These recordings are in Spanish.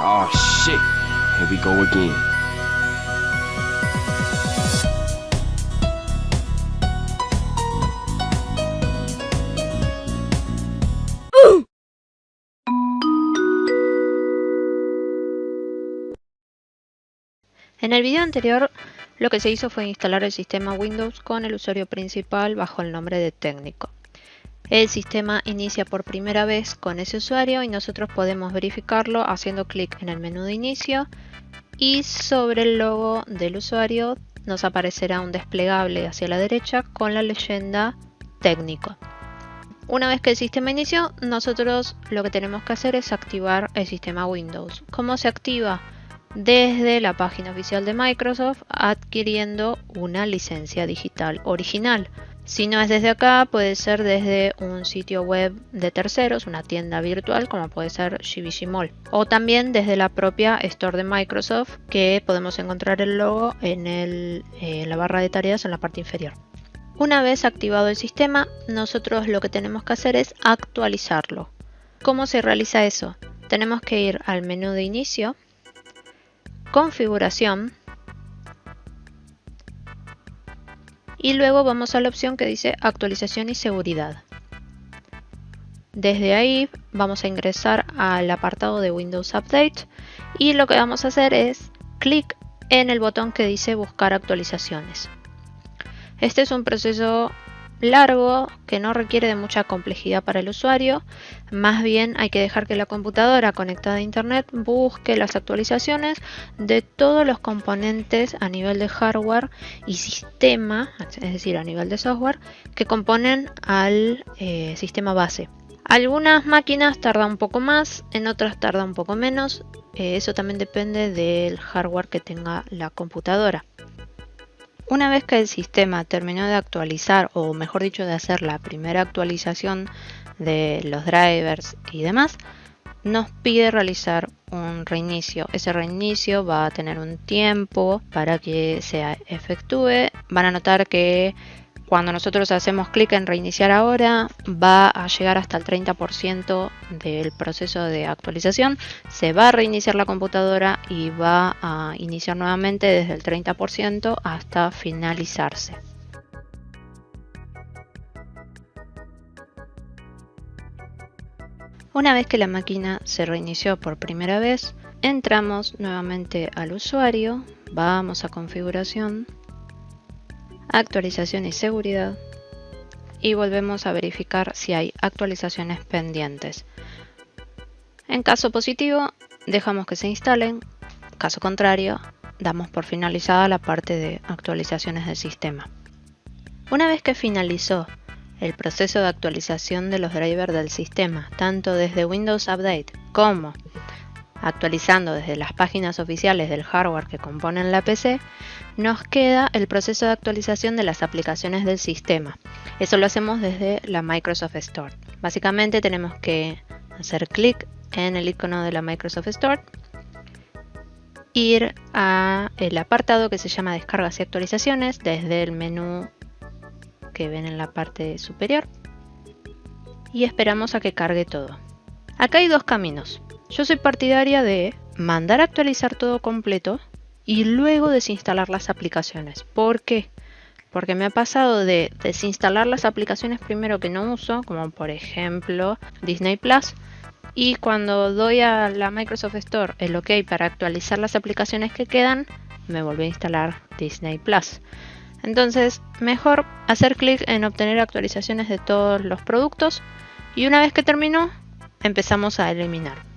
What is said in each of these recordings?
Oh shit, here we go again. En el video anterior, lo que se hizo fue instalar el sistema Windows con el usuario principal bajo el nombre de técnico. El sistema inicia por primera vez con ese usuario y nosotros podemos verificarlo haciendo clic en el menú de inicio y sobre el logo del usuario nos aparecerá un desplegable hacia la derecha con la leyenda técnico. Una vez que el sistema inició, nosotros lo que tenemos que hacer es activar el sistema Windows. ¿Cómo se activa? Desde la página oficial de Microsoft adquiriendo una licencia digital original. Si no es desde acá, puede ser desde un sitio web de terceros, una tienda virtual como puede ser GBG Mall. O también desde la propia Store de Microsoft, que podemos encontrar el logo en la barra de tareas en la parte inferior. Una vez activado el sistema, nosotros lo que tenemos que hacer es actualizarlo. ¿Cómo se realiza eso? Tenemos que ir al menú de inicio, configuración y luego vamos a la opción que dice actualización y seguridad. Desde ahí vamos a ingresar al apartado de Windows Update y lo que vamos a hacer es clic en el botón que dice buscar actualizaciones. Este es un proceso largo que no requiere de mucha complejidad para el usuario, más bien hay que dejar que la computadora conectada a internet busque las actualizaciones de todos los componentes a nivel de hardware y sistema, es decir, a nivel de software, que componen al sistema base. Algunas máquinas tardan un poco más, en otras tarda un poco menos, eso también depende del hardware que tenga la computadora. Una vez que el sistema terminó de actualizar, o mejor dicho de hacer la primera actualización de los drivers y demás, nos pide realizar un reinicio. Ese reinicio va a tener un tiempo para que se efectúe. Van a notar que cuando nosotros hacemos clic en reiniciar ahora, va a llegar hasta el 30% del proceso de actualización. Se va a reiniciar la computadora y va a iniciar nuevamente desde el 30% hasta finalizarse. Una vez que la máquina se reinició por primera vez, entramos nuevamente al usuario, vamos a configuración, actualización y seguridad y volvemos a verificar si hay actualizaciones pendientes. En caso positivo, dejamos que se instalen, caso contrario, damos por finalizada la parte de actualizaciones del sistema. Una vez que finalizó el proceso de actualización de los drivers del sistema, tanto desde Windows Update como actualizando desde las páginas oficiales del hardware que componen la PC, nos queda el proceso de actualización de las aplicaciones del sistema. Eso lo hacemos desde la Microsoft Store. Básicamente tenemos que hacer clic en el icono de la Microsoft Store, ir a el apartado que se llama descargas y actualizaciones desde el menú que ven en la parte superior y esperamos a que cargue todo. Acá hay dos caminos. Yo soy partidaria de mandar a actualizar todo completo y luego desinstalar las aplicaciones. ¿Por qué? Porque me ha pasado de desinstalar las aplicaciones primero que no uso, como por ejemplo Disney Plus, y cuando doy a la Microsoft Store el OK para actualizar las aplicaciones que quedan, me volví a instalar Disney Plus. Entonces, mejor hacer clic en obtener actualizaciones de todos los productos y una vez que terminó, empezamos a eliminar.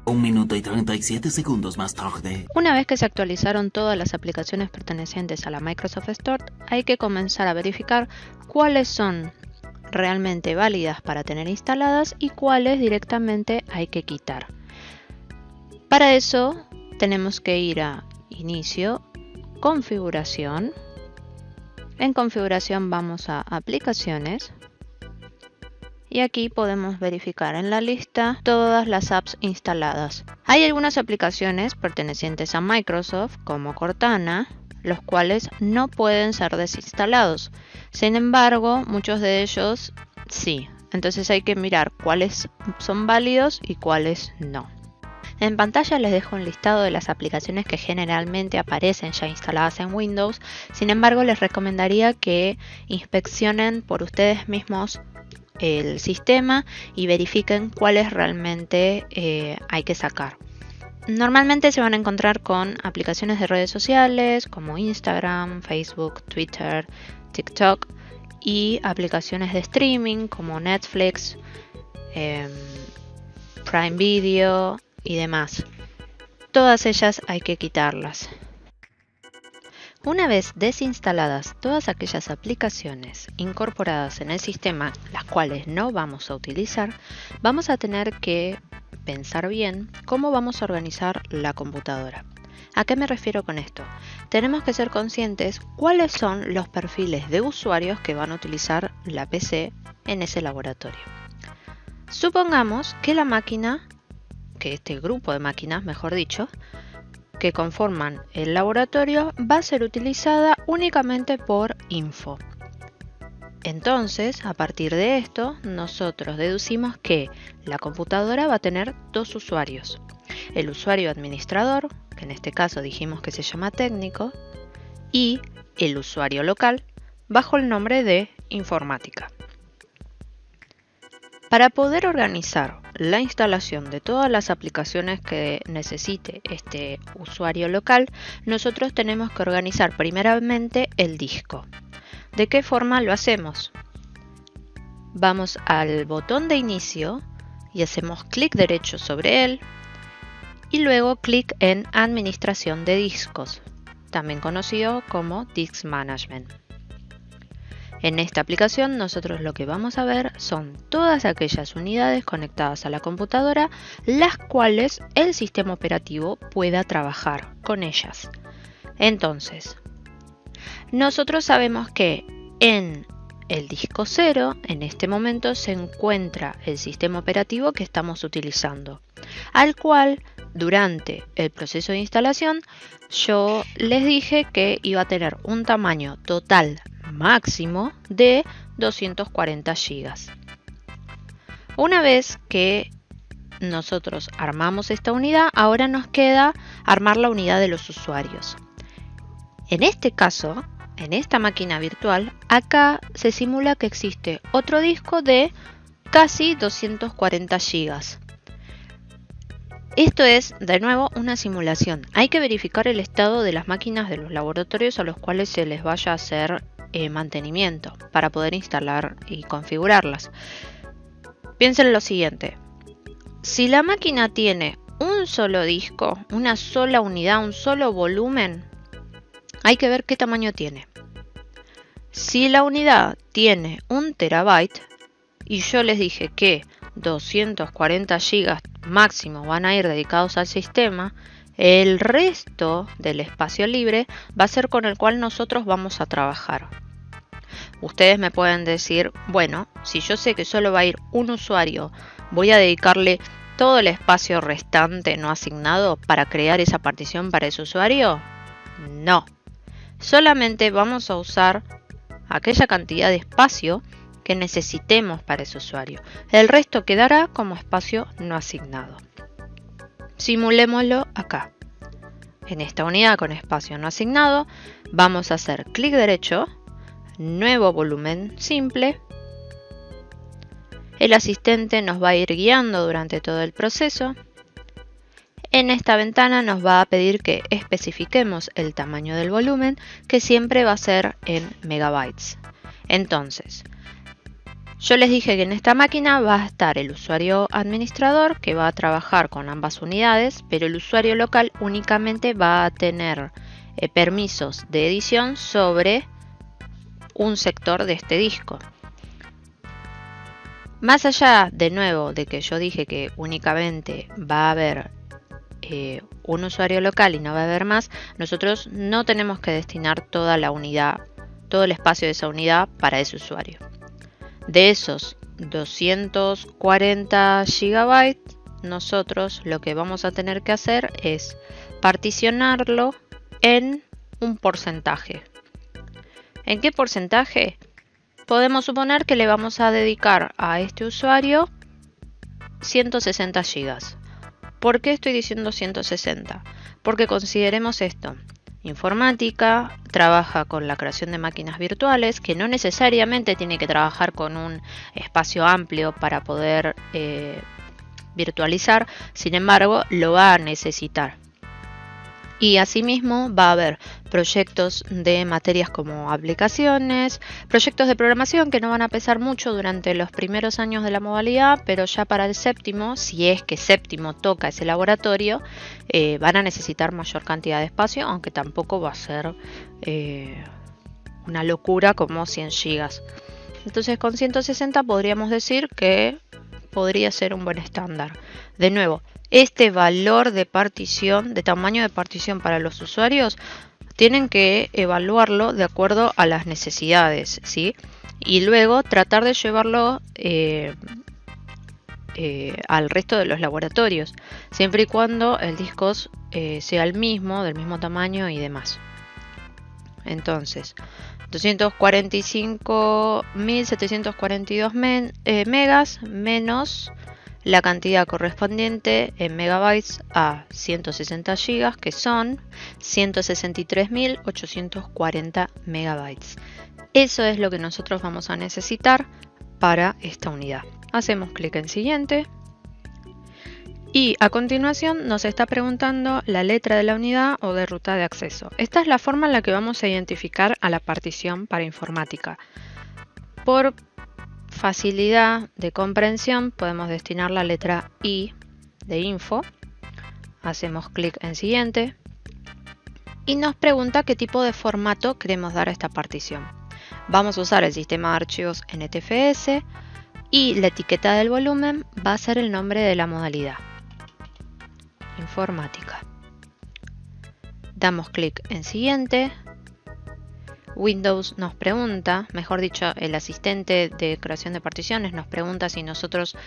1 minuto y 37 segundos más tarde. Una vez que se actualizaron todas las aplicaciones pertenecientes a la Microsoft Store, hay que comenzar a verificar cuáles son realmente válidas para tener instaladas y cuáles directamente hay que quitar. Para eso tenemos que ir a Inicio, Configuración. En Configuración vamos a Aplicaciones. Y aquí podemos verificar en la lista todas las apps instaladas. Hay algunas aplicaciones pertenecientes a Microsoft, como Cortana, los cuales no pueden ser desinstalados. Sin embargo, muchos de ellos sí. Entonces hay que mirar cuáles son válidos y cuáles no. En pantalla les dejo un listado de las aplicaciones que generalmente aparecen ya instaladas en Windows. Sin embargo, les recomendaría que inspeccionen por ustedes mismos el sistema y verifiquen cuáles realmente hay que sacar. Normalmente se van a encontrar con aplicaciones de redes sociales como Instagram, Facebook, Twitter, TikTok y aplicaciones de streaming como Netflix, Prime Video y demás. Todas ellas hay que quitarlas. Una vez desinstaladas todas aquellas aplicaciones incorporadas en el sistema, las cuales no vamos a utilizar, vamos a tener que pensar bien cómo vamos a organizar la computadora. ¿A qué me refiero con esto? Tenemos que ser conscientes cuáles son los perfiles de usuarios que van a utilizar la PC en ese laboratorio. Supongamos que la máquina, que este grupo de máquinas, mejor dicho, que conforman el laboratorio va a ser utilizada únicamente por info. Entonces, a partir de esto, nosotros deducimos que la computadora va a tener dos usuarios. El usuario administrador, que en este caso dijimos que se llama técnico, y el usuario local, bajo el nombre de informática. Para poder organizar la instalación de todas las aplicaciones que necesite este usuario local, nosotros tenemos que organizar primeramente el disco. ¿De qué forma lo hacemos? Vamos al botón de inicio y hacemos clic derecho sobre él y luego clic en Administración de discos, también conocido como Disk Management. En esta aplicación nosotros lo que vamos a ver son todas aquellas unidades conectadas a la computadora, las cuales el sistema operativo pueda trabajar con ellas. Entonces, nosotros sabemos que en el disco 0, en este momento se encuentra el sistema operativo que estamos utilizando, al cual durante el proceso de instalación yo les dije que iba a tener un tamaño total máximo de 240 GB. Una vez que nosotros armamos esta unidad, ahora nos queda armar la unidad de los usuarios. En este caso, en esta máquina virtual, acá se simula que existe otro disco de casi 240 GB. Esto es, de nuevo, una simulación. Hay que verificar el estado de las máquinas de los laboratorios a los cuales se les vaya a hacer mantenimiento para poder instalar y configurarlas. Piensen lo siguiente: si la máquina tiene un solo disco, una sola unidad, un solo volumen, hay que ver qué tamaño tiene. Si la unidad tiene 1 terabyte y yo les dije que 240 GB máximo van a ir dedicados al sistema, el resto del espacio libre va a ser con el cual nosotros vamos a trabajar. Ustedes me pueden decir, bueno, si yo sé que solo va a ir un usuario, ¿voy a dedicarle todo el espacio restante no asignado para crear esa partición para ese usuario? No. Solamente vamos a usar aquella cantidad de espacio que necesitemos para ese usuario. El resto quedará como espacio no asignado. Simulémoslo acá. En esta unidad con espacio no asignado, vamos a hacer clic derecho, nuevo volumen simple. El asistente nos va a ir guiando durante todo el proceso. En esta ventana nos va a pedir que especifiquemos el tamaño del volumen, que siempre va a ser en megabytes. Entonces, yo les dije que en esta máquina va a estar el usuario administrador, que va a trabajar con ambas unidades, pero el usuario local únicamente va a tener permisos de edición sobre un sector de este disco. Más allá, de nuevo, de que yo dije que únicamente va a haber un usuario local y no va a haber más, nosotros no tenemos que destinar toda la unidad, todo el espacio de esa unidad para ese usuario. De esos 240 GB, nosotros lo que vamos a tener que hacer es particionarlo en un porcentaje. ¿En qué porcentaje? podemos suponer que le vamos a dedicar a este usuario 160 GB. ¿Por qué estoy diciendo 160? Porque consideremos esto. Informática trabaja con la creación de máquinas virtuales, que no necesariamente tiene que trabajar con un espacio amplio para poder virtualizar, sin embargo lo va a necesitar. Y asimismo va a haber proyectos de materias como aplicaciones, proyectos de programación que no van a pesar mucho durante los primeros años de la modalidad, pero ya para el séptimo, si es que séptimo toca ese laboratorio, van a necesitar mayor cantidad de espacio, aunque tampoco va a ser una locura como 100 GB. Entonces con 160 podríamos decir que podría ser un buen estándar. De nuevo, este valor de partición, de tamaño de partición para los usuarios, tienen que evaluarlo de acuerdo a las necesidades, ¿sí? Y luego tratar de llevarlo al resto de los laboratorios, siempre y cuando el disco sea el mismo, del mismo tamaño y demás. Entonces, 245.742 megas menos la cantidad correspondiente en megabytes a 160 GB, que son 163.840 megabytes. Eso es lo que nosotros vamos a necesitar para esta unidad. Hacemos clic en siguiente. Y a continuación nos está preguntando la letra de la unidad o de ruta de acceso. Esta es la forma en la que vamos a identificar a la partición para informática. Por facilidad de comprensión podemos destinar la letra I de info. Hacemos clic en siguiente. Y nos pregunta qué tipo de formato queremos dar a esta partición. Vamos a usar el sistema de archivos NTFS y la etiqueta del volumen va a ser el nombre de la modalidad. Informática. Damos clic en siguiente. Windows nos pregunta, mejor dicho, el asistente de creación de particiones nos pregunta si nosotros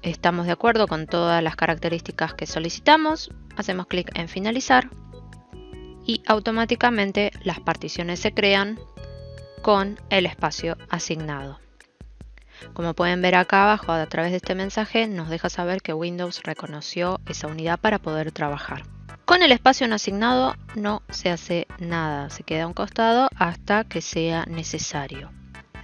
estamos de acuerdo con todas las características que solicitamos. Hacemos clic en finalizar y automáticamente las particiones se crean con el espacio asignado. Como pueden ver acá abajo, a través de este mensaje nos deja saber que Windows reconoció esa unidad para poder trabajar. Con el espacio no asignado no se hace nada, se queda a un costado hasta que sea necesario.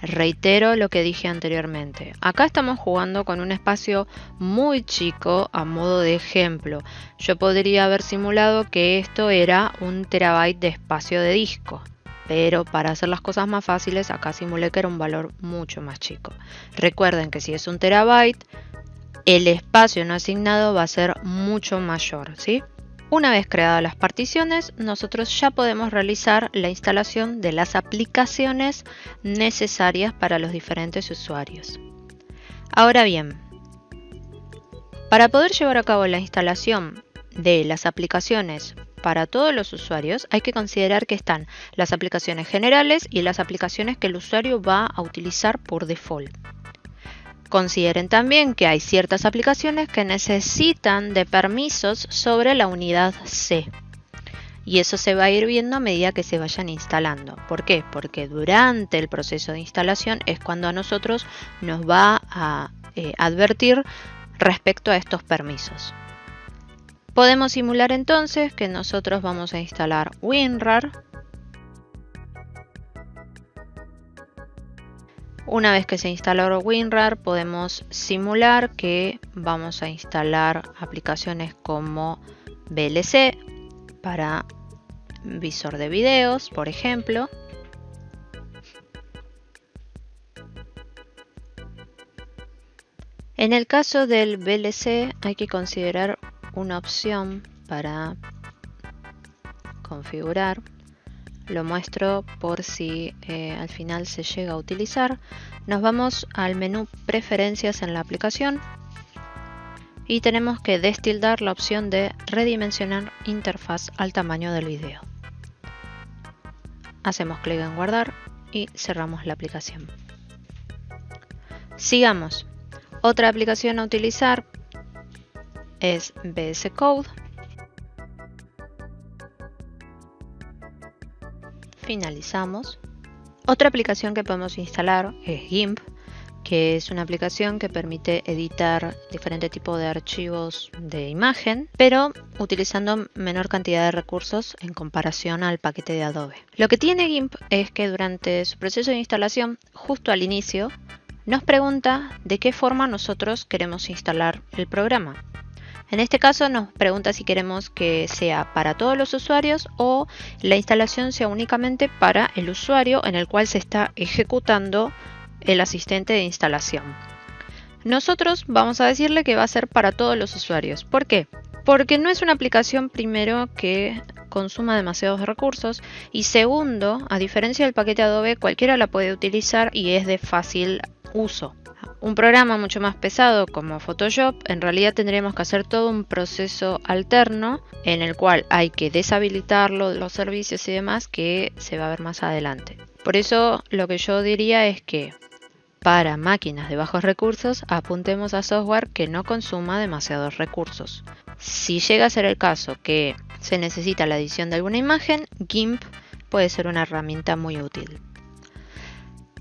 Reitero lo que dije anteriormente, acá estamos jugando con un espacio muy chico a modo de ejemplo. Yo podría haber simulado que esto era 1 terabyte de espacio de disco. Pero para hacer las cosas más fáciles, acá simulé que era un valor mucho más chico. Recuerden que si es 1 terabyte, el espacio no asignado va a ser mucho mayor, ¿sí? Una vez creadas las particiones, nosotros ya podemos realizar la instalación de las aplicaciones necesarias para los diferentes usuarios. Ahora bien, para poder llevar a cabo la instalación de las aplicaciones para todos los usuarios, hay que considerar que están las aplicaciones generales y las aplicaciones que el usuario va a utilizar por default. Consideren también que hay ciertas aplicaciones que necesitan de permisos sobre la unidad C. Y eso se va a ir viendo a medida que se vayan instalando. ¿Por qué? Porque durante el proceso de instalación es cuando a nosotros nos va a advertir respecto a estos permisos. Podemos simular entonces que nosotros vamos a instalar WinRAR. Una vez que se instaló WinRAR, podemos simular que vamos a instalar aplicaciones como VLC para visor de videos, por ejemplo. En el caso del VLC hay que considerar una opción para configurar. Lo muestro por si al final se llega a utilizar. Nos vamos al menú preferencias en la aplicación y tenemos que destildar la opción de redimensionar interfaz al tamaño del video. Hacemos clic en guardar y cerramos la aplicación. Sigamos. Otra aplicación a utilizar es VS Code. Finalizamos. Otra aplicación que podemos instalar es GIMP, que es una aplicación que permite editar diferentes tipos de archivos de imagen, pero utilizando menor cantidad de recursos en comparación al paquete de Adobe. Lo que tiene GIMP es que durante su proceso de instalación, justo al inicio, nos pregunta de qué forma nosotros queremos instalar el programa. En este caso nos pregunta si queremos que sea para todos los usuarios o la instalación sea únicamente para el usuario en el cual se está ejecutando el asistente de instalación. Nosotros vamos a decirle que va a ser para todos los usuarios. ¿Por qué? Porque no es una aplicación, primero, que consuma demasiados recursos, y segundo, a diferencia del paquete Adobe, cualquiera la puede utilizar y es de fácil uso. Un programa mucho más pesado como Photoshop, en realidad tendremos que hacer todo un proceso alterno en el cual hay que deshabilitarlo, los servicios y demás, que se va a ver más adelante. Por eso lo que yo diría es que para máquinas de bajos recursos apuntemos a software que no consuma demasiados recursos. Si llega a ser el caso que se necesita la edición de alguna imagen, GIMP puede ser una herramienta muy útil.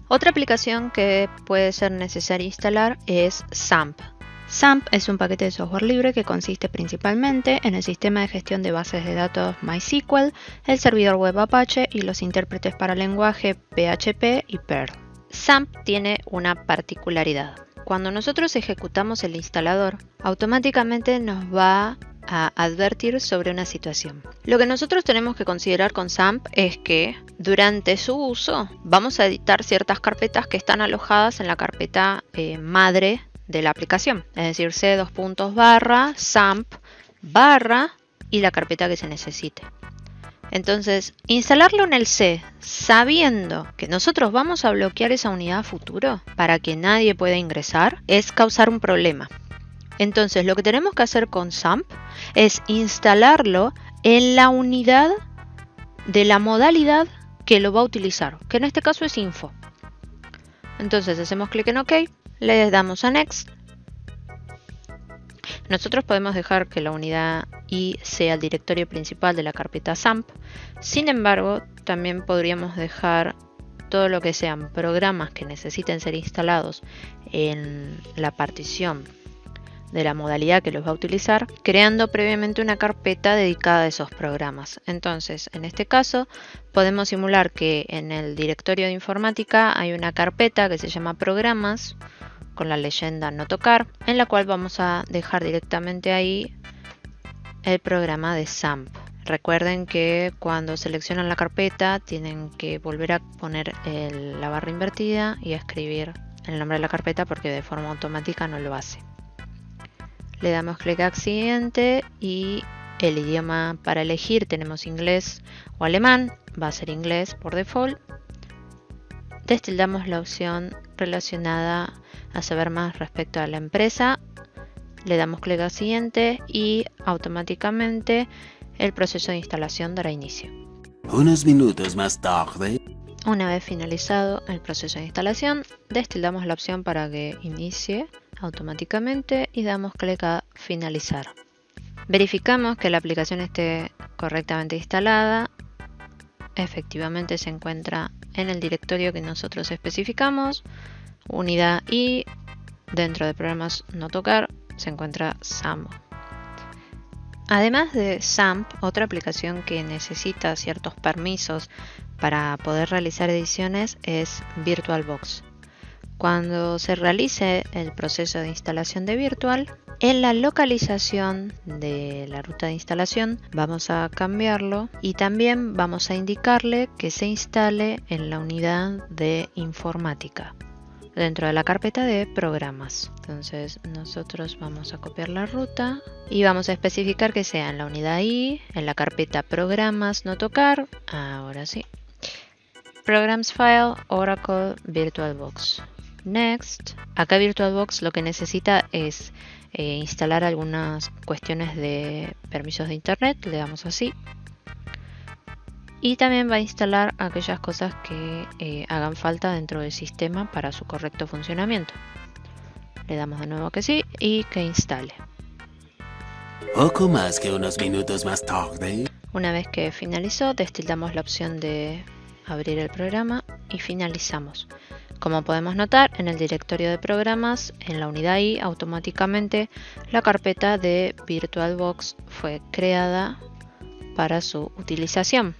Otra aplicación que puede ser necesaria instalar es XAMPP. XAMPP es un paquete de software libre que consiste principalmente en el sistema de gestión de bases de datos MySQL, el servidor web Apache y los intérpretes para lenguaje PHP y Perl. XAMPP tiene una particularidad. Cuando nosotros ejecutamos el instalador, automáticamente nos va a advertir sobre una situación. Lo que nosotros tenemos que considerar con XAMPP es que durante su uso vamos a editar ciertas carpetas que están alojadas en la carpeta madre de la aplicación, es decir, c:/XAMPP/ y la carpeta que se necesite. Entonces, instalarlo en el C sabiendo que nosotros vamos a bloquear esa unidad a futuro para que nadie pueda ingresar es causar un problema. Entonces, lo que tenemos que hacer con XAMPP es instalarlo en la unidad de la modalidad que lo va a utilizar, que en este caso es info. Entonces, hacemos clic en OK, le damos a Next. Nosotros podemos dejar que la unidad I sea el directorio principal de la carpeta XAMPP. Sin embargo, también podríamos dejar todo lo que sean programas que necesiten ser instalados en la partición de la modalidad que los va a utilizar, creando previamente una carpeta dedicada a esos programas. Entonces, en este caso, podemos simular que en el directorio de informática hay una carpeta que se llama programas, con la leyenda no tocar, en la cual vamos a dejar directamente ahí el programa de XAMPP. Recuerden que cuando seleccionan la carpeta tienen que volver a poner la barra invertida y a escribir el nombre de la carpeta porque de forma automática no lo hace. Le damos clic a siguiente y el idioma para elegir tenemos inglés o alemán, va a ser inglés por default. Destildamos la opción relacionada a saber más respecto a la empresa, le damos clic a siguiente y automáticamente el proceso de instalación dará inicio. Unos minutos más tarde. Una vez finalizado el proceso de instalación, destildamos la opción para que inicie automáticamente y damos clic a finalizar. Verificamos que la aplicación esté correctamente instalada. Efectivamente se encuentra en el directorio que nosotros especificamos, unidad I, dentro de programas no tocar se encuentra XAMPP. Además de XAMPP, otra aplicación que necesita ciertos permisos para poder realizar ediciones es VirtualBox. Cuando se realice el proceso de instalación de Virtual, en la localización de la ruta de instalación vamos a cambiarlo y también vamos a indicarle que se instale en la unidad de informática dentro de la carpeta de programas. Entonces nosotros vamos a copiar la ruta y vamos a especificar que sea en la unidad I, en la carpeta programas no tocar, ahora sí, Programs File, Oracle, VirtualBox. Next. Acá VirtualBox lo que necesita es instalar algunas cuestiones de permisos de internet, le damos así. Y también va a instalar aquellas cosas que hagan falta dentro del sistema para su correcto funcionamiento. Le damos de nuevo que sí y que instale. Poco más que unos minutos más tarde. Una vez que finalizó, destildamos la opción de abrir el programa y finalizamos. Como podemos notar, en el directorio de programas, en la unidad I, automáticamente la carpeta de VirtualBox fue creada para su utilización.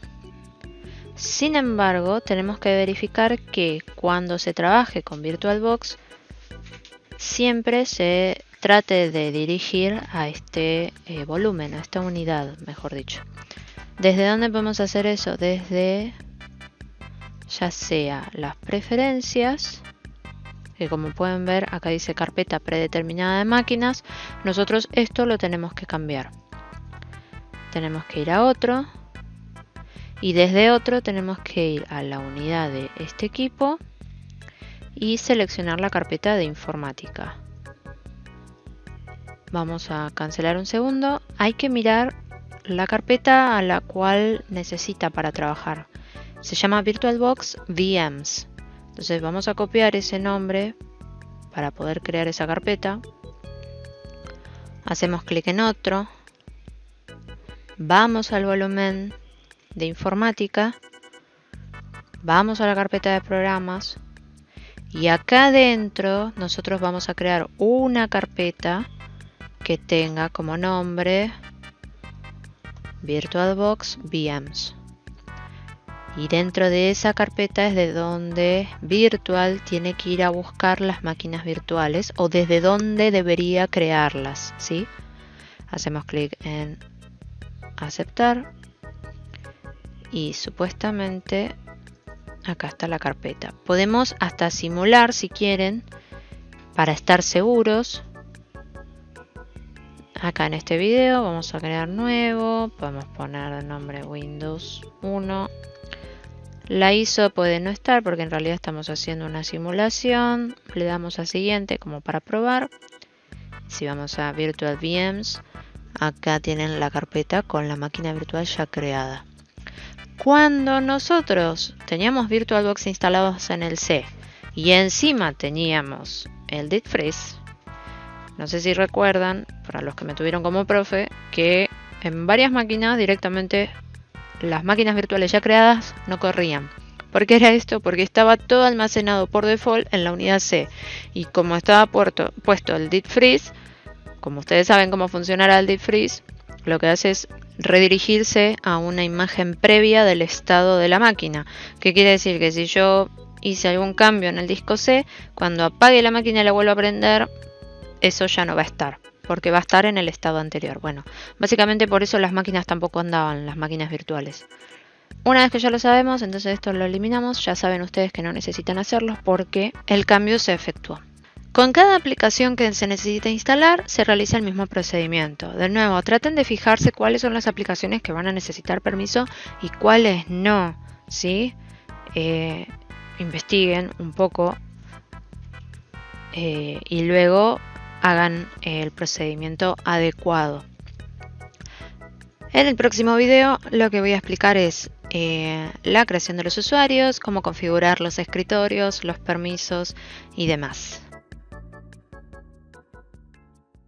Sin embargo, tenemos que verificar que cuando se trabaje con VirtualBox, siempre se trate de dirigir a este volumen, a esta unidad, mejor dicho. ¿Desde dónde podemos hacer eso? Desde ya sea las preferencias, que como pueden ver acá dice carpeta predeterminada de máquinas. Nosotros esto lo tenemos que cambiar. Tenemos que ir a otro y desde otro tenemos que ir a la unidad de este equipo y seleccionar la carpeta de informática. Vamos a cancelar un segundo. Hay que mirar la carpeta a la cual necesita para trabajar. Se llama VirtualBox VMs. Entonces vamos a copiar ese nombre para poder crear esa carpeta. Hacemos clic en otro. Vamos al volumen de informática. Vamos a la carpeta de programas. Y acá adentro nosotros vamos a crear una carpeta que tenga como nombre VirtualBox VMs. Y dentro de esa carpeta es de donde Virtual tiene que ir a buscar las máquinas virtuales o desde donde debería crearlas, ¿sí? Hacemos clic en aceptar y supuestamente acá está la carpeta. Podemos hasta simular si quieren para estar seguros. Acá en este video vamos a crear nuevo, podemos poner el nombre Windows 1. La ISO puede no estar porque en realidad estamos haciendo una simulación. Le damos a siguiente como para probar. Si vamos a Virtual VMs, acá tienen la carpeta con la máquina virtual ya creada. Cuando nosotros teníamos VirtualBox instalados en el C y encima teníamos el Deep Freeze, no sé si recuerdan, para los que me tuvieron como profe, que en varias máquinas directamente las máquinas virtuales ya creadas no corrían. ¿Por qué era esto? Porque estaba todo almacenado por default en la unidad C. Y como estaba puesto el Deep Freeze, como ustedes saben cómo funcionará el Deep Freeze, lo que hace es redirigirse a una imagen previa del estado de la máquina. ¿Qué quiere decir? Que si yo hice algún cambio en el disco C, cuando apague la máquina y la vuelva a prender, eso ya no va a estar, porque va a estar en el estado anterior. Bueno, básicamente por eso las máquinas tampoco andaban, las máquinas virtuales. Una vez que ya lo sabemos, entonces esto lo eliminamos. Ya saben ustedes que no necesitan hacerlo porque el cambio se efectuó. Con cada aplicación que se necesite instalar, se realiza el mismo procedimiento. De nuevo, traten de fijarse cuáles son las aplicaciones que van a necesitar permiso y cuáles no, ¿sí? Investiguen un poco y luego hagan el procedimiento adecuado. En el próximo video lo que voy a explicar es la creación de los usuarios, cómo configurar los escritorios, los permisos y demás.